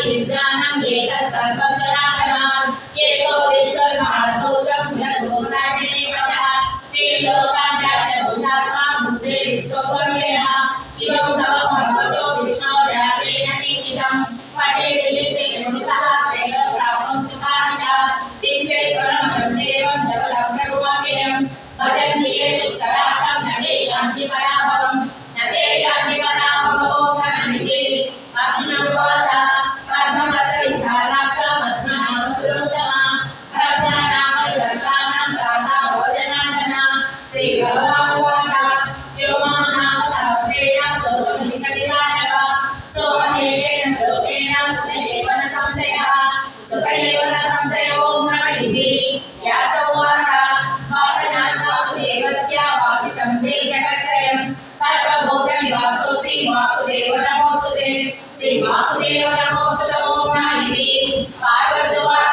विज्ञानं एतत् सर्वं जनार्दनात् एको विश्वमहाभूतं भूतानेकः त्रिलोकान् भूतात्मा भूते विश्वकर्मेण इदं सर्वं भगवतो विष्णोर्व्यासेन निहितं पठेत् मुनिः तेन प्राप्तं सुखाय विश्वेश्वरं वन्देवं जगदप्रभुमव्ययं भजन्ति ये पुष्कराक्षं नटे यान्ति पराभवं नटे यान्ति पराभवो धननिधि अक्षिणोवाच पद्मपत्रविशालाक्ष पद्मनाभसुरोत्तमा प्रज्ञानामनिवर्तानां दाता भोजनाजना श्रीभगवानुवाच व्योमानां सहस्रेण स्तोत्रमिच्छतिमानव सोमहेतेन श्लोकेन सुतयेव न संशयः सुतयेव न संशयो ब्रह्मनिधि व्यासोवाच वासनात्मासुदेवस्य वासितं ते जगत्त्रयं सर्वभूतनिवासोऽसि वासुदेव नमोऽस्तुते श्री वासुदेव नमोऽस्तुते ओं नमः पार्वतीवाच